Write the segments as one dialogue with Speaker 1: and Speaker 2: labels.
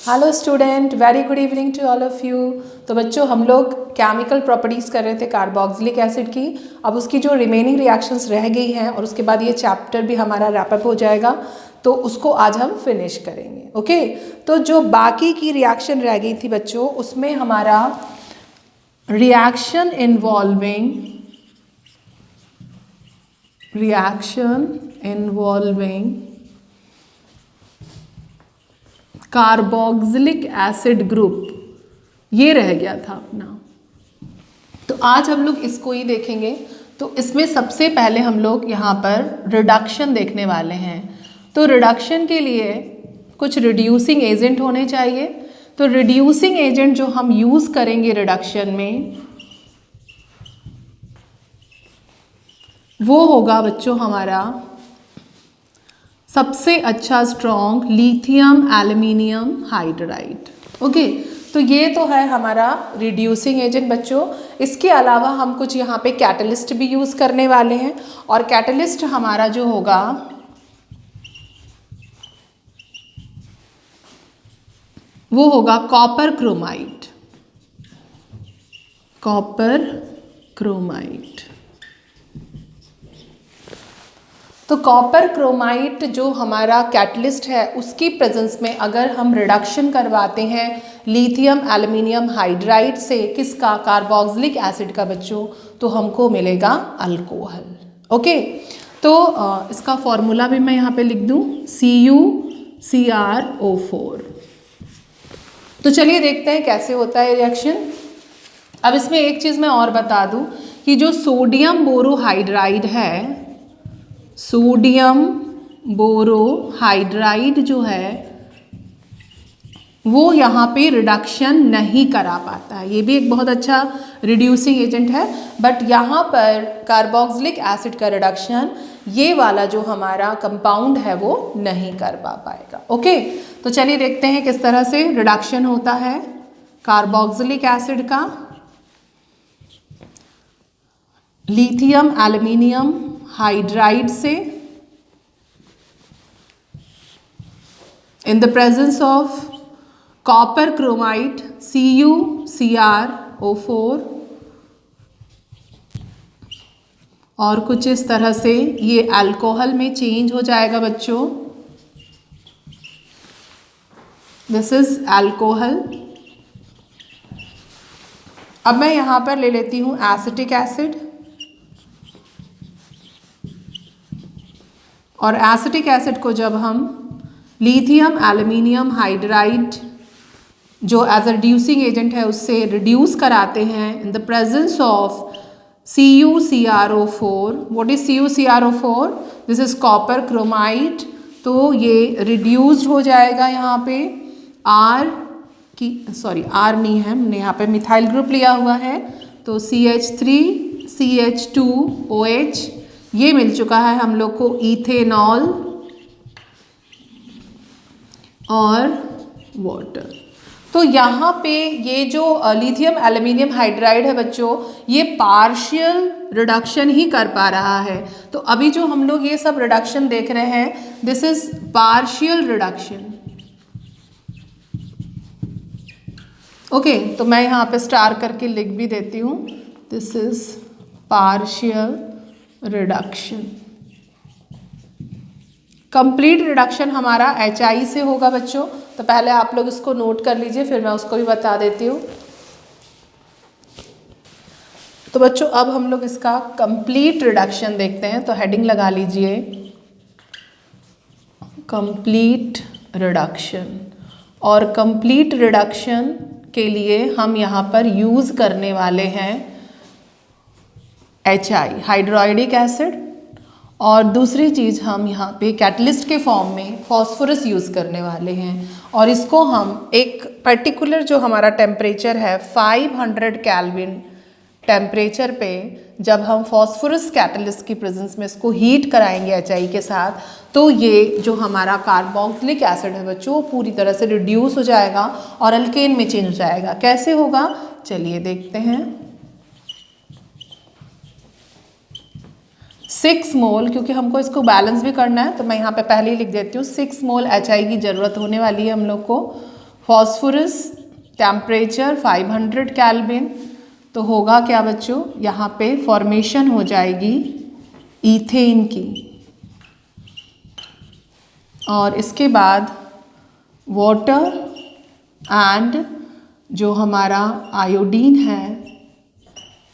Speaker 1: Hello student, very good evening to all of you. तो बच्चों, हम लोग केमिकल प्रॉपर्टीज़ कर रहे थे कार्बोक्सिलिक एसिड की। अब उसकी जो रिमेनिंग रिएक्शंस रह गई हैं और उसके बाद ये चैप्टर भी हमारा रैपअप हो जाएगा, तो उसको आज हम फिनिश करेंगे। ओके, तो जो बाकी की रिएक्शन रह गई थी बच्चों, उसमें हमारा reaction involving carboxylic acid group, ये रह गया था अपना। तो आज हम लोग इसको ही देखेंगे। तो इसमें सबसे पहले हम लोग यहाँ पर रिडक्शन देखने वाले हैं। तो रिडक्शन के लिए कुछ रिड्यूसिंग एजेंट होने चाहिए। तो रिड्यूसिंग एजेंट जो हम यूज़ करेंगे रिडक्शन में, वो होगा बच्चों हमारा सबसे अच्छा strong lithium aluminium hydride. Okay, तो ये तो है हमारा रिड्यूसिंग एजेंट बच्चों। इसके अलावा हम कुछ यहाँ पे कैटलिस्ट भी यूज़ करने वाले हैं, और कैटलिस्ट हमारा जो होगा वो होगा कॉपर क्रोमाइट। तो कॉपर क्रोमाइट जो हमारा कैटलिस्ट है, उसकी प्रेजेंस में अगर हम रिडक्शन करवाते हैं लिथियम एल्यूमिनियम हाइड्राइड से, किसका, कार्बोक्सिलिक एसिड का बच्चों, तो हमको मिलेगा अल्कोहल। ओके, तो इसका फॉर्मूला भी मैं यहाँ पे लिख दूँ, CuCrO4। तो चलिए देखते हैं कैसे होता है रिएक्शन। अब इसमें एक चीज़ मैं और बता दूँ कि जो सोडियम बोरोहाइड्राइड है, सोडियम बोरोहाइड्राइड जो है वो यहाँ पे रिडक्शन नहीं करा पाता है। ये भी एक बहुत अच्छा रिड्यूसिंग एजेंट है, बट यहाँ पर कार्बोक्सिलिक एसिड का रिडक्शन ये वाला जो हमारा कंपाउंड है वो नहीं कर पाएगा। ओके, तो चलिए देखते हैं किस तरह से रिडक्शन होता है कार्बोक्सिलिक एसिड का लिथियम एल्यूमिनियम हाइड्राइड से in the presence of copper chromite CuCrO4, और कुछ इस तरह से ये अल्कोहल में चेंज हो जाएगा बच्चों। This is alcohol. अब मैं यहाँ पर ले लेती हूँ एसिटिक एसिड, और एसिटिक एसिड को जब हम लिथियम एल्यूमिनियम हाइड्राइड जो एज अ रिड्यूसिंग एजेंट है उससे रिड्यूस कराते हैं in the presence of CuCrO4। What is CuCrO4? This is copper chromite. तो ये रिड्यूस्ड हो जाएगा यहाँ पे R नहीं है, हमने यहाँ पे मिथाइल ग्रुप लिया हुआ है, तो CH3CH2OH ये मिल चुका है हम लोग को इथेनॉल और वाटर। तो यहाँ पे ये जो लिथियम एल्यूमिनियम हाइड्राइड है बच्चों, ये पार्शियल रिडक्शन ही कर पा रहा है। तो अभी जो हम लोग ये सब रिडक्शन देख रहे हैं, this is partial reduction. Okay, तो मैं यहाँ पे स्टार करके लिख भी देती हूँ, this is partial reduction. Complete reduction हमारा HI से होगा बच्चों। तो पहले आप लोग इसको नोट कर लीजिए, फिर मैं उसको भी बता देती हूँ। तो बच्चों, अब हम लोग इसका कंप्लीट रिडक्शन देखते हैं। तो हेडिंग लगा लीजिए, कंप्लीट रिडक्शन। और कंप्लीट रिडक्शन के लिए हम यहाँ पर यूज़ करने वाले हैं HI, हाइड्रोइडिक एसिड, और दूसरी चीज़ हम यहाँ पे कैटलिस्ट के फॉर्म में फॉस्फोरस यूज़ करने वाले हैं। और इसको हम एक पर्टिकुलर जो हमारा टेम्परेचर है 500 केल्विन टेम्परेचर पे जब हम फॉस्फोरस कैटलिस्ट की प्रेजेंस में इसको हीट कराएंगे HI के साथ, तो ये जो हमारा कार्बोक्सिलिक एसिड है बच्चों पूरी तरह से रिड्यूस हो जाएगा और अल्केन में चेंज हो जाएगा। कैसे होगा, चलिए देखते हैं। 6 मोल, क्योंकि हमको इसको बैलेंस भी करना है तो मैं यहाँ पे पहले ही लिख देती हूँ, 6 मोल HI की ज़रूरत होने वाली है हम लोग को फॉस्फोरस टेम्परेचर 500 केल्विन, तो होगा क्या बच्चों, यहाँ पे फॉर्मेशन हो जाएगी ईथेन की। और इसके बाद वाटर एंड जो हमारा आयोडीन है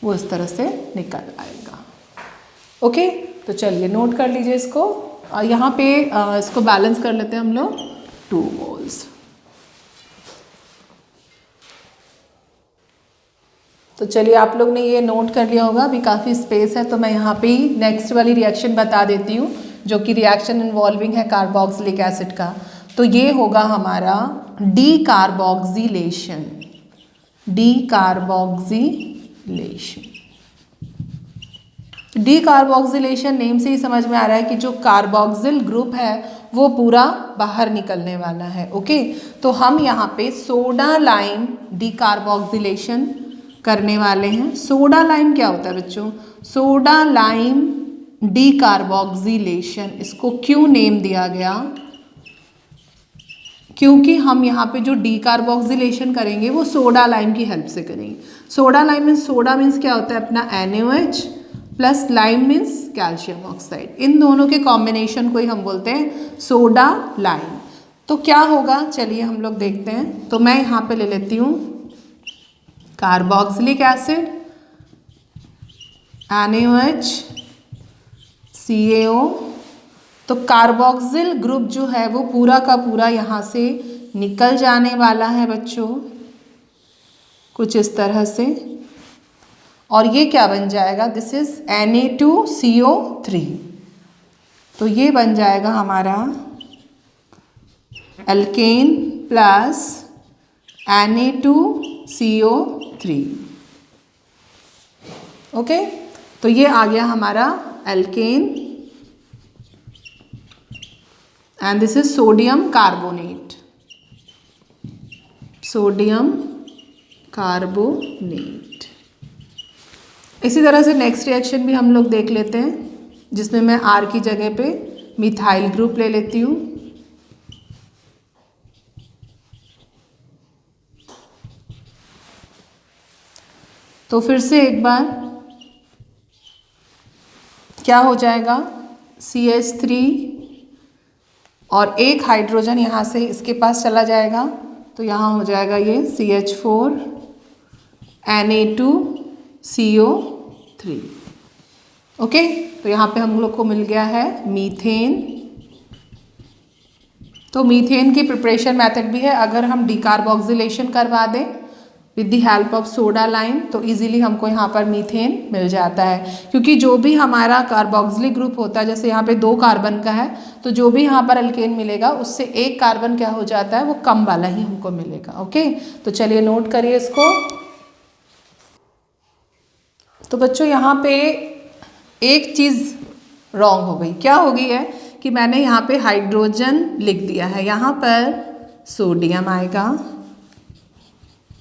Speaker 1: वो इस तरह से निकल आएगा। ओके, तो चलिए नोट कर लीजिए इसको। यहाँ पे इसको बैलेंस कर लेते हैं हम लोग 2 मोल्स। तो चलिए आप लोग ने ये नोट कर लिया होगा, अभी काफ़ी स्पेस है तो मैं यहाँ पे ही नेक्स्ट वाली रिएक्शन बता देती हूँ, जो कि रिएक्शन इन्वॉल्विंग है कार्बोक्सिलिक एसिड का। तो ये होगा हमारा डीकार्बोक्सिलेशन। डीकार्बोक्सिलेशन नेम से ही समझ में आ रहा है कि जो कार्बोक्सिल ग्रुप है वो पूरा बाहर निकलने वाला है। ओके, तो हम यहाँ पे सोडा लाइम डीकार्बोक्सिलेशन करने वाले हैं। सोडा लाइम क्या होता है बच्चों? सोडा लाइम डीकार्बोक्सिलेशन, इसको क्यों नेम दिया गया? क्योंकि हम यहाँ पे जो डीकार्बोक्सिलेशन करेंगे वो सोडा लाइम की हेल्प से करेंगे। Soda lime means, soda means क्या होता है अपना NaOH plus lime means calcium oxide, इन दोनों के कॉम्बिनेशन को ही हम बोलते हैं सोडा लाइम। तो क्या होगा चलिए हम लोग देखते हैं। तो मैं यहाँ पे ले लेती हूँ कार्बोक्सिलिक एसिड, NaOH, CaO। तो कार्बोक्सिल ग्रुप जो है वो पूरा का पूरा यहाँ से निकल जाने वाला है बच्चों, कुछ इस तरह से। और ये क्या बन जाएगा? This is Na2CO3। तो ये बन जाएगा हमारा एल्केन प्लस Na2CO3। ओके, तो ये आ गया हमारा alkene and this is sodium carbonate, sodium carbonate। इसी तरह से नेक्स्ट रिएक्शन भी हम लोग देख लेते हैं, जिसमें मैं R की जगह पे मिथाइल ग्रुप ले लेती हूँ। तो फिर से एक बार क्या हो जाएगा, CH3 और एक हाइड्रोजन यहाँ से इसके पास चला जाएगा, तो यहाँ हो जाएगा ये CH4 Na2CO3। ओके, तो यहाँ पे हम लोग को मिल गया है मीथेन। तो मीथेन की प्रिपरेशन मेथड भी है, अगर हम डीकार्बोक्सिलेशन करवा दें with the help of soda lime तो इजीली हमको यहाँ पर मीथेन मिल जाता है। क्योंकि जो भी हमारा कार्बोक्सिलिक ग्रुप होता है, जैसे यहाँ पे 2 कार्बन का है, तो जो भी यहाँ पर अल्केन मिलेगा उससे एक कार्बन क्या हो जाता है, वो कम वाला ही हमको मिलेगा। ओके, तो चलिए नोट करिए इसको। तो बच्चों यहाँ पे एक चीज़ रॉन्ग हो गई। क्या हो गई है कि मैंने यहाँ पे हाइड्रोजन लिख दिया है, यहाँ पर सोडियम आएगा।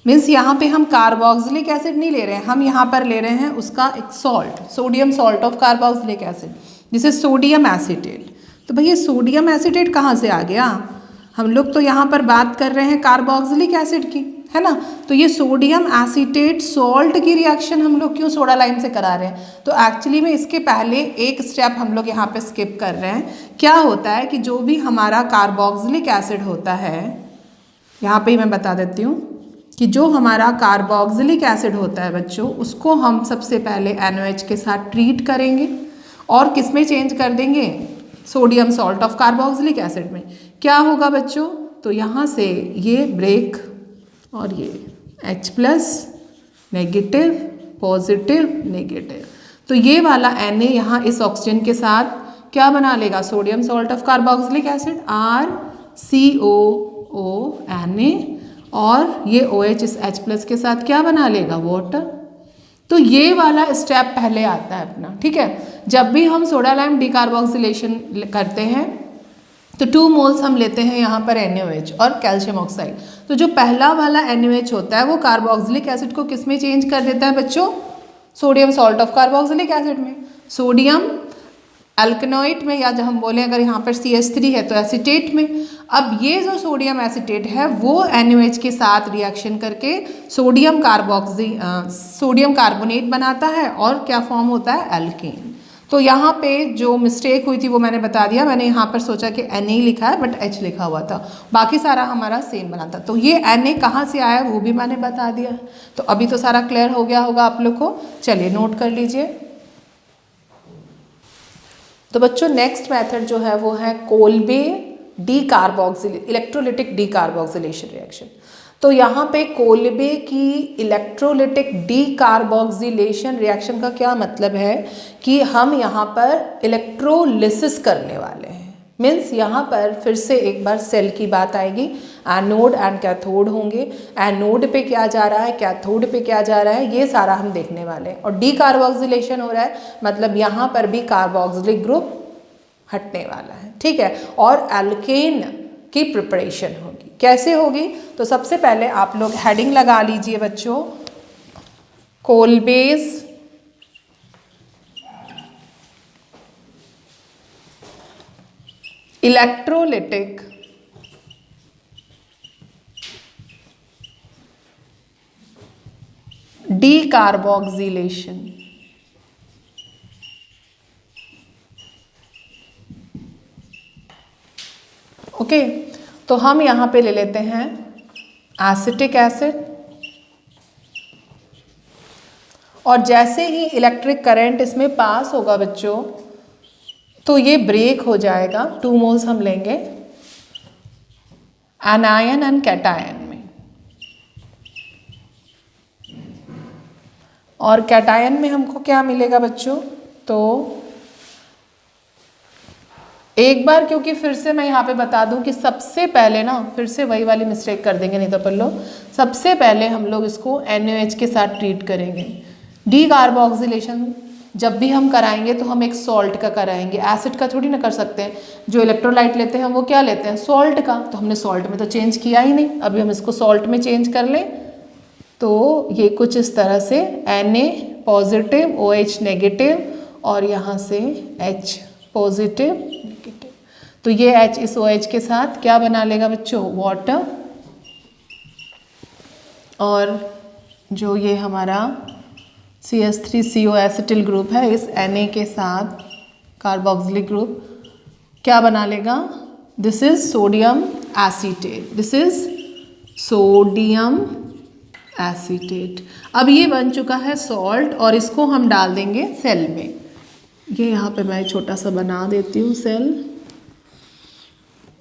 Speaker 1: मीन्स यहाँ पे हम कार्बोक्सिलिक एसिड नहीं ले रहे हैं, हम यहाँ पर ले रहे हैं उसका एक salt, sodium salt of carboxylic acid, जिसे सोडियम एसीटेट। तो भैया सोडियम एसीटेट कहाँ से आ गया? हम लोग तो यहाँ पर बात कर रहे हैं कार्बोक्सिलिक एसिड की, है ना। तो ये सोडियम एसीटेट सॉल्ट की रिएक्शन हम लोग क्यों सोडा लाइम से करा रहे हैं? तो एक्चुअली में इसके पहले एक स्टेप हम लोग यहाँ पे स्किप कर रहे हैं। क्या होता है कि जो भी हमारा कार्बोक्सिलिक एसिड होता है, यहाँ पे ही मैं बता देती हूँ कि जो हमारा कार्बोक्सिलिक एसिड होता है बच्चों, उसको हम सबसे पहले NaOH के साथ ट्रीट करेंगे और किस में चेंज कर देंगे? Sodium salt of carboxylic acid में। क्या होगा बच्चों? तो यहाँ से ये ब्रेक और ये H plus negative positive negative, तो ये वाला Na यहाँ इस ऑक्सीजन के साथ क्या बना लेगा? Sodium salt of carboxylic acid RCOONA, और ये OH इस H प्लस के साथ क्या बना लेगा? वाटर। तो ये वाला स्टेप पहले आता है अपना, ठीक है। जब भी हम सोडा लाइम डीकार्बोक्सिलेशन करते हैं तो 2 मोल्स हम लेते हैं यहाँ पर NaOH और कैल्शियम ऑक्साइड। तो जो पहला वाला NaOH होता है वो कार्बोक्सिलिक एसिड को किस में चेंज कर देता है बच्चों? Sodium salt of carboxylic acid में। सोडियम अल्कनॉइड में, या जब हम बोलें अगर यहाँ पर CH3 है तो एसीटेट में। अब ये जो सोडियम एसीटेट है वो NaOH के साथ रिएक्शन करके सोडियम कार्बोनेट बनाता है और क्या फॉर्म होता है, एल्केन। तो यहाँ पे जो मिस्टेक हुई थी वो मैंने बता दिया, मैंने यहाँ पर सोचा कि Na लिखा है बट H लिखा हुआ था, बाकी सारा हमारा सेम बना था। तो ये Na कहाँ से आया वो भी मैंने बता दिया है। तो अभी तो सारा क्लियर हो गया होगा आप लोग को। चलिए नोट कर लीजिए। तो बच्चों नेक्स्ट मेथड जो है वो है कोल्बे इलेक्ट्रोलिटिक डीकार्बोक्सिलेशन रिएक्शन। तो यहाँ पे कोल्बे की इलेक्ट्रोलिटिक डीकार्बोक्सिलेशन रिएक्शन का क्या मतलब है कि हम यहाँ पर इलेक्ट्रोलिसिस करने वाले हैं। मीन्स यहाँ पर फिर से एक बार सेल की बात आएगी, एनोड एंड कैथोड होंगे, एनोड पे क्या जा रहा है, कैथोड पे क्या जा रहा है, ये सारा हम देखने वाले हैं। और डीकार्बोक्सिलेशन हो रहा है मतलब यहाँ पर भी कार्बोक्सिलिक ग्रुप हटने वाला है, ठीक है। और एल्केन की प्रिपरेशन होगी। कैसे होगी, तो सबसे पहले आप लोग हेडिंग लगा लीजिए बच्चों, कोल्बेज इलेक्ट्रोलिटिक डीकार्बोक्सिलेशन। ओके, तो हम यहाँ पे ले लेते हैं एसिटिक एसिड, और जैसे ही इलेक्ट्रिक करंट इसमें पास होगा बच्चों तो ये ब्रेक हो जाएगा। 2 मोल्स हम लेंगे एनायन एंड कैटायन में, और कैटायन में हमको क्या मिलेगा बच्चों, तो एक बार, क्योंकि फिर से मैं यहाँ पे बता दूं कि सबसे पहले ना फिर से वही वाली मिस्टेक कर देंगे नहीं तो अपन लोग, सबसे पहले हम लोग इसको NaOH के साथ ट्रीट करेंगे। डीकार्बोक्सिलेशन जब भी हम कराएंगे तो हम एक सॉल्ट का कराएंगे, एसिड का थोड़ी ना कर सकते हैं। जो इलेक्ट्रोलाइट लेते हैं वो क्या लेते हैं, सॉल्ट का। तो हमने सॉल्ट में तो चेंज किया ही नहीं, अभी हम इसको सॉल्ट में चेंज कर लें तो ये कुछ इस तरह से Na पॉजिटिव OH नेगेटिव और यहाँ से H पॉजिटिव नेगेटिव। तो ये H इस OH के साथ क्या बना लेगा बच्चों, वाटर। और जो ये हमारा CH3CO एसिटिल ग्रुप है इस Na के साथ कार्बोक्सिलिक ग्रुप क्या बना लेगा, this is sodium acetate, this is sodium acetate. अब ये बन चुका है सॉल्ट और इसको हम डाल देंगे सेल में। ये यहाँ पे मैं छोटा सा बना देती हूँ सेल।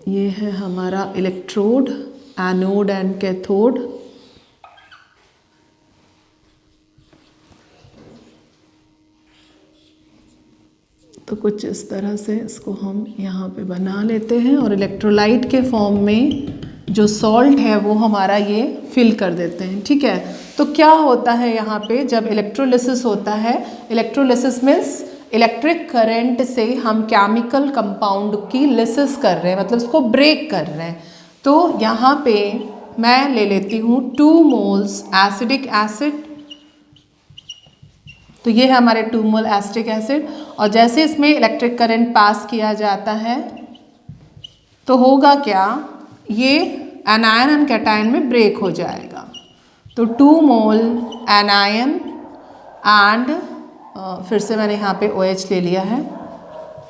Speaker 1: ये है हमारा इलेक्ट्रोड, एनोड एंड कैथोड। तो कुछ इस तरह से इसको हम यहाँ पे बना लेते हैं और इलेक्ट्रोलाइट के फॉर्म में जो सॉल्ट है वो हमारा ये फिल कर देते हैं, ठीक है। तो क्या होता है यहाँ पे जब इलेक्ट्रोलिसिस होता है, इलेक्ट्रोलिसिस मीन्स इलेक्ट्रिक करंट से हम केमिकल कंपाउंड की लिसिस कर रहे हैं, मतलब उसको ब्रेक कर रहे हैं। तो यहाँ पे मैं ले लेती हूँ 2 मोल्स एसिडिक एसिड। तो ये है हमारे 2 मोल एसिटिक एसिड, और जैसे इसमें इलेक्ट्रिक करंट पास किया जाता है तो होगा क्या, ये एनायन एंड कैटायन में ब्रेक हो जाएगा। तो 2 मोल एनायन एंड फिर से मैंने यहाँ पे OH ले लिया है।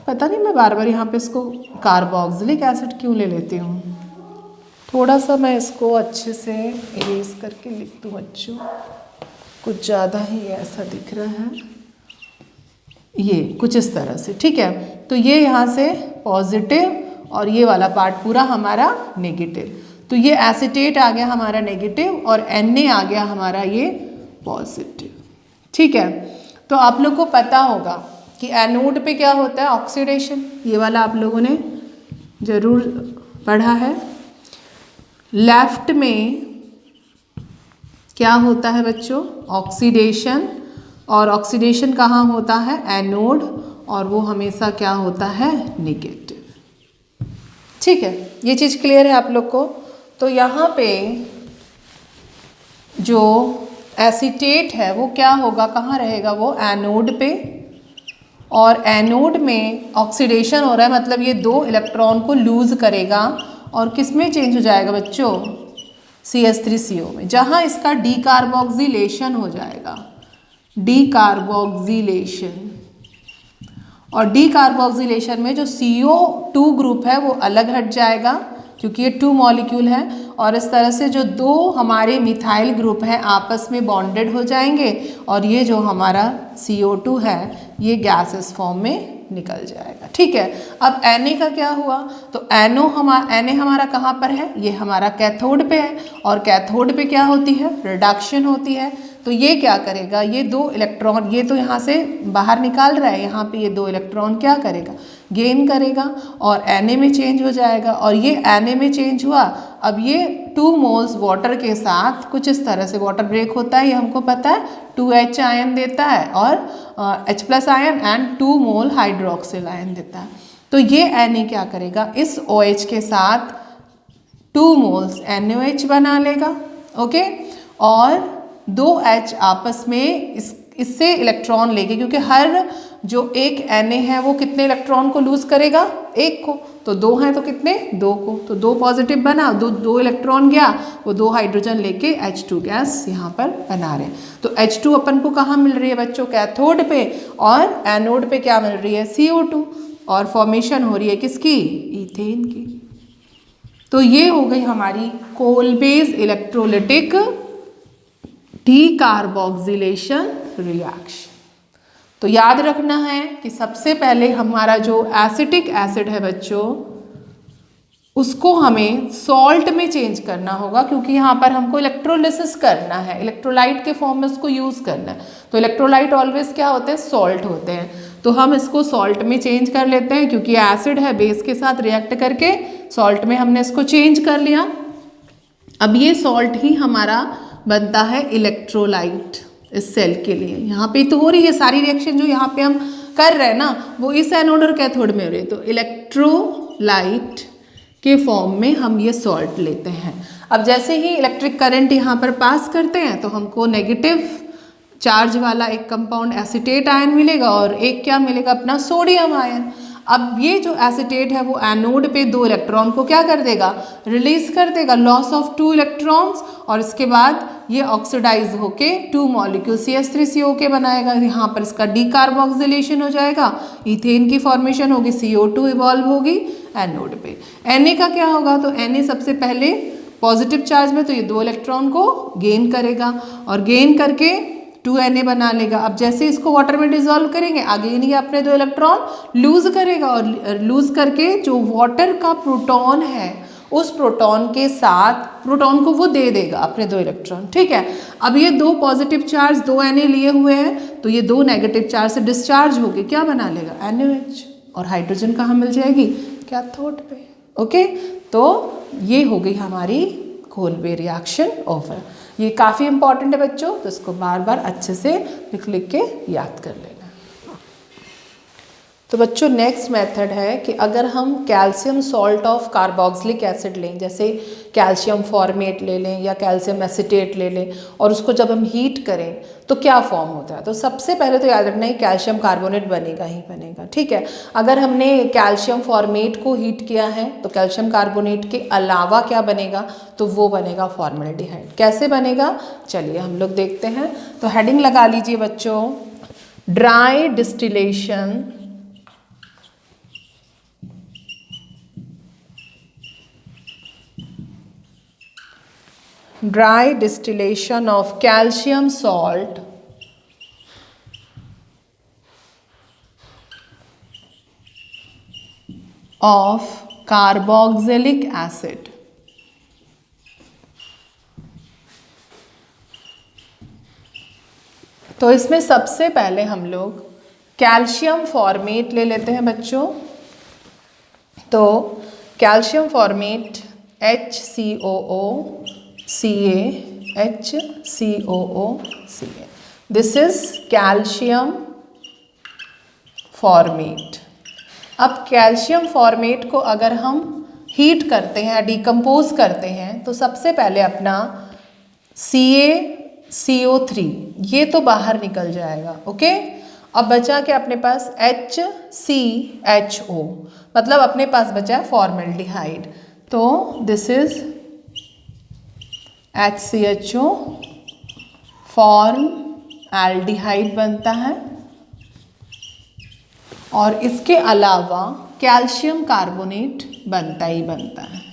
Speaker 1: पता नहीं मैं बार बार यहाँ पे इसको कार्बोक्सिलिक एसिड क्यों ले लेती हूँ। थोड़ा सा मैं इसको अच्छे से इरेज करके लिख दूँ बच्चों, कुछ ज़्यादा ही ऐसा दिख रहा है, ये कुछ इस तरह से, ठीक है। तो ये यहाँ से पॉजिटिव और ये वाला पार्ट पूरा हमारा नेगेटिव। तो ये एसिटेट आ गया हमारा नेगेटिव और Na आ गया हमारा ये पॉजिटिव, ठीक है। तो आप लोग को पता होगा कि एनोड पे क्या होता है, ऑक्सीडेशन। ये वाला आप लोगों ने ज़रूर पढ़ा है। लेफ्ट में क्या होता है बच्चों, ऑक्सीडेशन, और ऑक्सीडेशन कहाँ होता है, एनोड, और वो हमेशा क्या होता है, नेगेटिव, ठीक है। ये चीज़ क्लियर है आप लोग को। तो यहाँ पे जो एसीटेट है वो क्या होगा, कहाँ रहेगा, वो एनोड पे, और एनोड में ऑक्सीडेशन हो रहा है, मतलब ये 2 इलेक्ट्रॉन को लूज करेगा और किस में चेंज हो जाएगा बच्चों, CH3CO में, जहाँ इसका डीकार्बोक्सिलेशन हो जाएगा, डीकार्बोक्सिलेशन। और डीकार्बोक्सिलेशन में जो CO2 ग्रुप है वो अलग हट जाएगा क्योंकि ये 2 मॉलिक्यूल है, और इस तरह से जो 2 हमारे मिथाइल ग्रुप हैं आपस में बॉन्डेड हो जाएंगे और ये जो हमारा CO2 है ये गैसेस फॉर्म में निकल जाएगा। ठीक है, अब Na का क्या हुआ, तो Na हमारा कहाँ पर है, ये हमारा कैथोड पे है, और कैथोड पे क्या होती है, रिडक्शन होती है। तो ये क्या करेगा, ये 2 इलेक्ट्रॉन, ये तो यहाँ से बाहर निकाल रहा है, यहाँ पे ये 2 इलेक्ट्रॉन क्या करेगा, गेन करेगा और Na में चेंज हो जाएगा। और ये Na में चेंज हुआ, अब ये 2 मोल्स वाटर के साथ कुछ इस तरह से वाटर ब्रेक होता है, ये हमको पता है, 2H आयन देता है और H+ ion and 2 mole hydroxyl ion देता है। तो ये Na क्या करेगा, इस OH के साथ 2 मोल्स NaOH बना लेगा, ओके, और 2H आपस में इससे इलेक्ट्रॉन लेके, क्योंकि हर जो एक Na है वो कितने इलेक्ट्रॉन को लूज करेगा, 1 को, तो 2 हैं तो कितने, 2 को, तो 2 पॉजिटिव बना, 2 इलेक्ट्रॉन गया, वो 2 हाइड्रोजन लेके H2 गैस यहाँ पर बना रहे हैं। तो H2 अपन को कहाँ मिल रही है बच्चों, कैथोड पे, और एनोड पे क्या मिल रही है, CO2, और फॉर्मेशन हो रही है किसकी, इथेन की। तो ये हो गई हमारी कोलबेज इलेक्ट्रोलिटिक डीकार्बोक्सिलेशन रिएक्शन। तो याद रखना है कि सबसे पहले हमारा जो एसिटिक एसिड है बच्चों, उसको हमें सॉल्ट में चेंज करना होगा, क्योंकि यहाँ पर हमको इलेक्ट्रोलिसिस करना है, इलेक्ट्रोलाइट के फॉर्म में उसको यूज़ करना है। तो इलेक्ट्रोलाइट ऑलवेज क्या होते हैं, सॉल्ट होते हैं, तो हम इसको सॉल्ट में चेंज कर लेते हैं, क्योंकि एसिड है, बेस के साथ रिएक्ट करके सॉल्ट में हमने इसको चेंज कर लिया। अब ये सॉल्ट ही हमारा बनता है इलेक्ट्रोलाइट इस सेल के लिए। यहाँ पे तो हो रही है सारी रिएक्शन जो यहाँ पे हम कर रहे हैं ना, वो इस एनोड और कैथोड में हो रही है, तो इलेक्ट्रोलाइट के फॉर्म में हम ये सॉल्ट लेते हैं। अब जैसे ही इलेक्ट्रिक करंट यहाँ पर पास करते हैं तो हमको नेगेटिव चार्ज वाला एक कंपाउंड एसीटेट आयन मिलेगा और एक क्या मिलेगा, अपना सोडियम आयन। अब ये जो एसीटेट है वो एनोड पे 2 इलेक्ट्रॉन को क्या कर देगा, रिलीज कर देगा, लॉस ऑफ 2 इलेक्ट्रॉन्स, और इसके बाद ये ऑक्सीडाइज होके 2 मॉलिक्यूल CH3CO के बनाएगा। यहाँ पर इसका डीकार्बोक्सिलेशन हो जाएगा, इथेन की फॉर्मेशन होगी, CO2 इवॉल्व होगी एनोड पे। Na का क्या होगा, तो Na सबसे पहले पॉजिटिव चार्ज में, तो ये 2 इलेक्ट्रॉन को गेन करेगा और गेन करके 2Na बना लेगा। अब जैसे इसको वाटर में डिजोल्व करेंगे, आगे ये अपने 2 इलेक्ट्रॉन लूज करेगा, और लूज करके जो वाटर का प्रोटॉन है उस प्रोटॉन के साथ प्रोटॉन को वो दे देगा अपने 2 इलेक्ट्रॉन। ठीक है, अब ये 2 पॉजिटिव चार्ज 2Na लिए हुए हैं, तो ये 2 नेगेटिव चार्ज से डिस्चार्ज होके क्या बना लेगा, NaOH, और हाइड्रोजन कहाँ मिल जाएगी, कैथोड पे। ओके, तो ये हो गई हमारी कोलबे रिएक्शन ओवर। ये काफ़ी इंपॉर्टेंट है बच्चों, तो इसको बार बार अच्छे से लिख के याद कर लेना। तो बच्चों नेक्स्ट मेथड है कि अगर हम calcium salt of carboxylic acid लें, जैसे कैल्शियम फॉर्मेट ले लें या कैल्शियम एसीटेट ले लें, और उसको जब हम हीट करें तो क्या फॉर्म होता है। तो सबसे पहले तो याद रखना है कैल्शियम कार्बोनेट बनेगा ही बनेगा। ठीक है, अगर हमने कैल्शियम फॉर्मेट को हीट किया है तो कैल्शियम कार्बोनेट के अलावा क्या बनेगा, तो वो बनेगा फॉर्मल्डिहाइड। कैसे बनेगा, चलिए हम लोग देखते हैं। तो हेडिंग लगा लीजिए बच्चों, dry distillation dry distillation of calcium salt of carboxylic acid. तो इसमें सबसे पहले हम लोग कैल्शियम फॉर्मेट ले लेते हैं बच्चों। तो calcium formate HCOO Ca HCOO Ca, this is calcium formate. अब कैल्शियम फॉर्मेट को अगर हम हीट करते हैं, डिकम्पोज करते हैं, तो सबसे पहले अपना CaCO3 ये तो बाहर निकल जाएगा। ओके, अब बचा क्या अपने पास HCHO, मतलब अपने पास बचा है फॉर्मेल्डिहाइड। तो दिस इज HCHO, फॉर्मएल्डिहाइड बनता है। और इसके अलावा कैल्शियम कार्बोनेट बनता ही बनता है।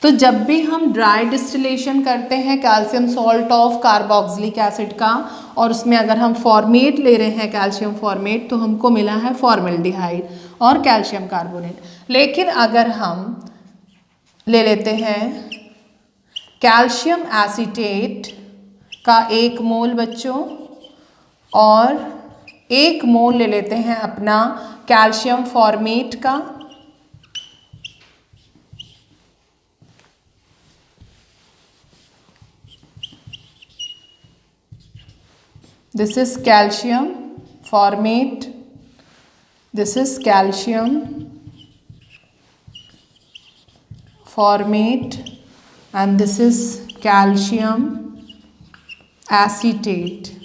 Speaker 1: तो जब भी हम ड्राई डिस्टिलेशन करते हैं calcium salt of carboxylic acid का, और उसमें अगर हम फॉर्मेट ले रहे हैं कैल्शियम फॉर्मेट, तो हमको मिला है फॉर्मेल्डिहाइड और कैल्शियम कार्बोनेट। लेकिन अगर हम ले लेते हैं कैल्शियम एसीटेट का 1 मोल बच्चों, और 1 मोल ले लेते हैं अपना कैल्शियम फॉर्मेट का, this is calcium formate, this is calcium formate and this is calcium acetate.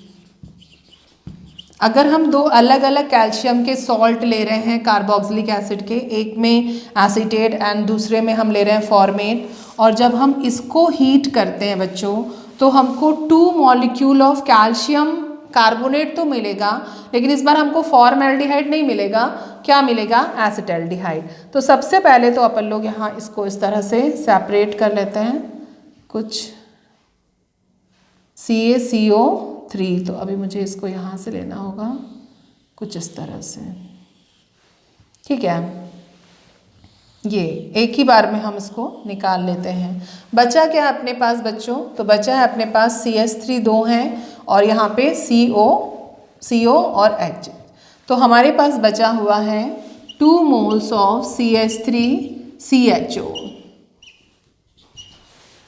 Speaker 1: अगर हम 2 अलग अलग कैल्शियम के सॉल्ट ले रहे हैं कार्बोक्सिलिक एसिड के, एक में एसीटेट एंड दूसरे में हम ले रहे हैं फॉर्मेट, और जब हम इसको हीट करते हैं बच्चों, तो हमको 2 मॉलिक्यूल ऑफ कैल्शियम कार्बोनेट तो मिलेगा, लेकिन इस बार हमको फॉर्मेल्डिहाइड नहीं मिलेगा, क्या मिलेगा? एसिटल्डिहाइड। तो सबसे पहले तो अपन लोग यहाँ इसको इस तरह से सेपरेट कर लेते हैं, कुछ CaCO3, तो अभी मुझे इसको यहाँ से लेना होगा कुछ इस तरह से, ठीक है। ये एक ही बार में हम इसको निकाल लेते हैं। बचा क्या है अपने पास बच्चों? तो बचा है अपने पास CH3 2 हैं, और यहाँ पे CO और H। तो हमारे पास बचा हुआ है 2 moles of CH3CHO।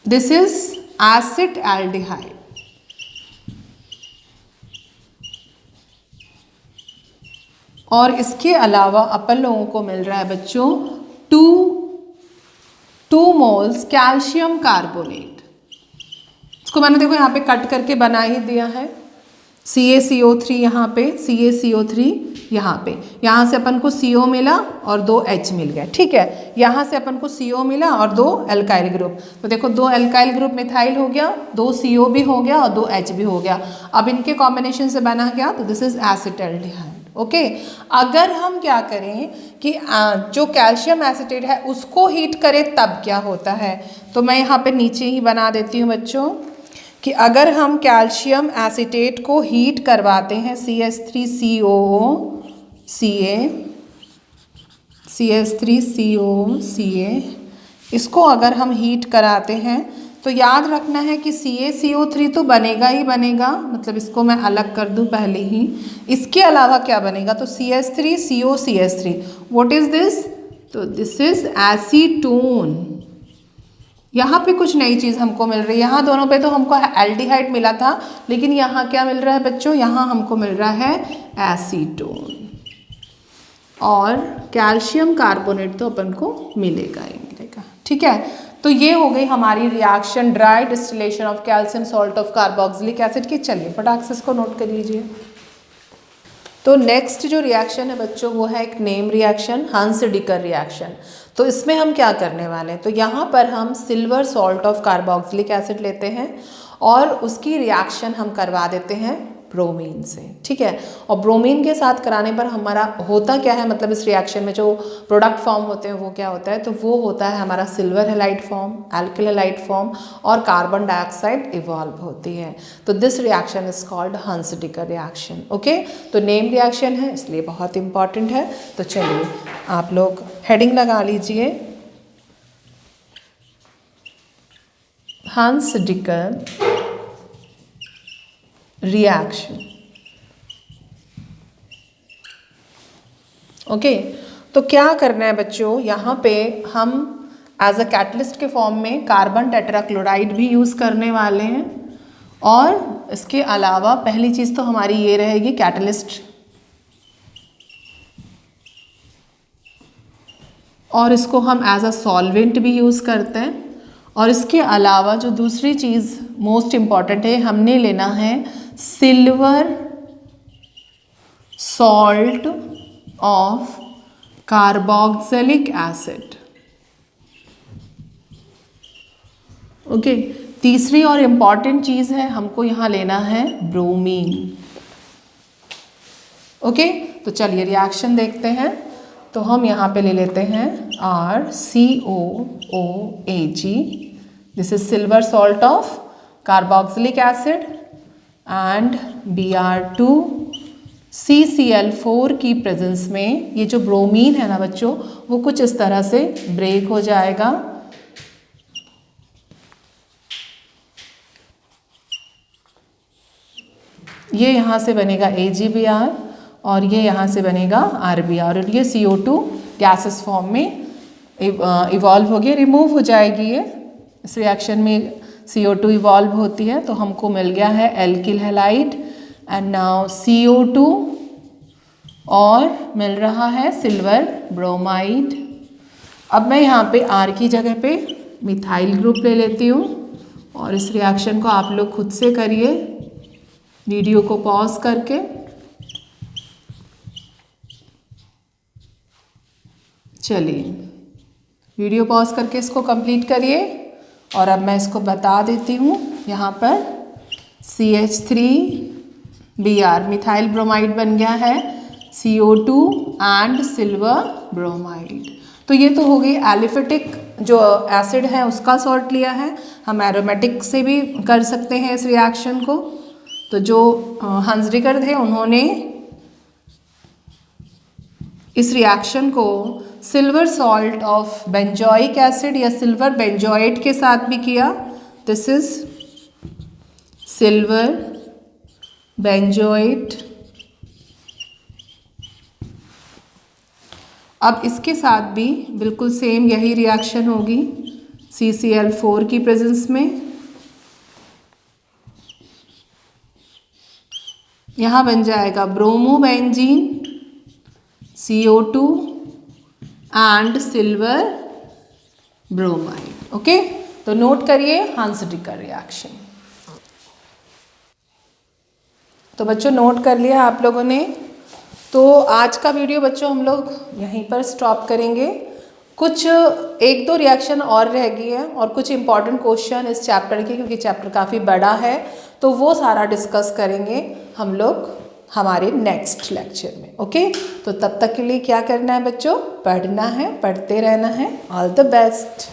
Speaker 1: This is acetaldehyde. और इसके अलावा अपन लोगों को मिल रहा है बच्चों 2 मोल्स कैल्शियम कार्बोनेट। इसको मैंने देखो यहाँ पे कट करके बना ही दिया है। CaCO3 यहाँ पे, CaCO3 यहाँ पे, यहाँ से अपन को CO मिला और 2 H मिल गया, ठीक है। यहाँ से अपन को CO मिला और 2 एल्काइल ग्रुप, तो देखो 2 एल्काइल ग्रुप मिथाइल हो गया, 2 CO भी हो गया और 2 H भी हो गया। अब इनके कॉम्बिनेशन से बना क्या? तो दिस इज एसिटल्डिहाइड। ओके अगर हम क्या करें कि जो कैल्शियम एसिटेट है उसको हीट करें तब क्या होता है? तो मैं यहाँ पे नीचे ही बना देती हूँ बच्चों कि अगर हम कैल्शियम एसिटेट को हीट करवाते हैं CH3COCA, इसको अगर हम हीट कराते हैं तो याद रखना है कि CaCO3 तो बनेगा ही बनेगा, मतलब इसको मैं अलग कर दूं पहले ही। इसके अलावा क्या बनेगा? तो CH3COCH3। What is this? तो दिस इज एसीटोन। यहाँ पे कुछ नई चीज़ हमको मिल रही है। यहाँ दोनों पे तो हमको एल्डिहाइड मिला था, लेकिन यहाँ क्या मिल रहा है बच्चों? यहाँ हमको मिल रहा है एसीटोन, और कैल्शियम कार्बोनेट तो अपन को मिलेगा ही मिलेगा, ठीक है। तो ये हो गई हमारी reaction dry distillation of calcium salt of carboxylic acid की। चलिए फटाक से इसको नोट कर लीजिए। तो नेक्स्ट जो रिएक्शन है बच्चों वो है एक नेम रिएक्शन, हंस-डिकर रिएक्शन। तो इसमें हम क्या करने वाले हैं? तो यहाँ पर हम silver salt of carboxylic acid लेते हैं और उसकी रिएक्शन हम करवा देते हैं ब्रोमीन से, ठीक है। और ब्रोमीन के साथ कराने पर हमारा होता क्या है, मतलब इस रिएक्शन में जो प्रोडक्ट फॉर्म होते हैं वो क्या होता है? तो वो होता है हमारा silver halide form, alkyl halide form और कार्बन डाइऑक्साइड इवॉल्व होती है। तो this reaction is called Hunsdiecker reaction. Okay, तो नेम रिएक्शन है इसलिए बहुत इंपॉर्टेंट है। तो चलिए आप लोग हेडिंग लगा लीजिए, हंस-डिकर रिएक्शन। ओके, तो क्या करना है बच्चों? यहाँ पे हम एज अ कैटलिस्ट के फॉर्म में कार्बन टेट्राक्लोराइड भी यूज़ करने वाले हैं, और इसके अलावा पहली चीज़ तो हमारी ये रहेगी कैटलिस्ट, और इसको हम एज अ सॉल्वेंट भी यूज़ करते हैं। और इसके अलावा जो दूसरी चीज़ मोस्ट इम्पॉर्टेंट है, हमने लेना है silver salt of carboxylic acid। Okay, तीसरी और इम्पॉर्टेंट चीज़ है, हमको यहाँ लेना है ब्रोमीन। ओके, तो चलिए रिएक्शन देखते हैं। तो हम यहाँ पे ले लेते हैं RCOOAg, this is silver salt of carboxylic acid, and Br2CCl4 की प्रेजेंस में ये जो ब्रोमीन है ना बच्चों, वो कुछ इस तरह से ब्रेक हो जाएगा। ये यहाँ से बनेगा AgBr और ये यहाँ से बनेगा RBr, और ये CO2 गैसेस फॉर्म में इवॉल्व हो गया, रिमूव हो जाएगी। ये इस रिएक्शन में CO2 इवॉल्व होती है, तो हमको मिल गया है alkyl halide and now CO2, और मिल रहा है सिल्वर ब्रोमाइड। अब मैं यहाँ पे R की जगह पे मिथाइल ग्रुप ले लेती हूँ, और इस रिएक्शन को आप लोग खुद से करिए वीडियो को पॉज करके। चलिए वीडियो पॉज करके इसको कंप्लीट करिए, और अब मैं इसको बता देती हूँ। यहाँ पर CH3Br मिथाइल ब्रोमाइड बन गया है, CO2 एंड सिल्वर ब्रोमाइड। तो ये तो हो गई एलिफेटिक जो एसिड है उसका सॉल्ट लिया है। हम एरोमेटिक से भी कर सकते हैं इस रिएक्शन को। तो जो हंसरिकर थे उन्होंने इस रिएक्शन को silver salt of benzoic acid या सिल्वर बेंजोएट के साथ भी किया। This is silver benzoate. अब इसके साथ भी बिल्कुल सेम यही रिएक्शन होगी CCl4 की प्रेजेंस में। यहाँ बन जाएगा bromobenzene, CO2 and silver bromide. Okay, तो नोट करिए हंसरिकर रिएक्शन। तो बच्चों नोट कर लिया आप लोगों ने। तो आज का वीडियो बच्चों हम लोग यहीं पर स्टॉप करेंगे। कुछ एक दो रिएक्शन और रह गई है, और कुछ इंपॉर्टेंट क्वेश्चन इस चैप्टर के, क्योंकि चैप्टर काफ़ी बड़ा है, तो वो सारा डिस्कस करेंगे हम लोग हमारे नेक्स्ट लेक्चर में। ओके, तो तब तक के लिए क्या करना है बच्चों, पढ़ना है, पढ़ते रहना है। All the best.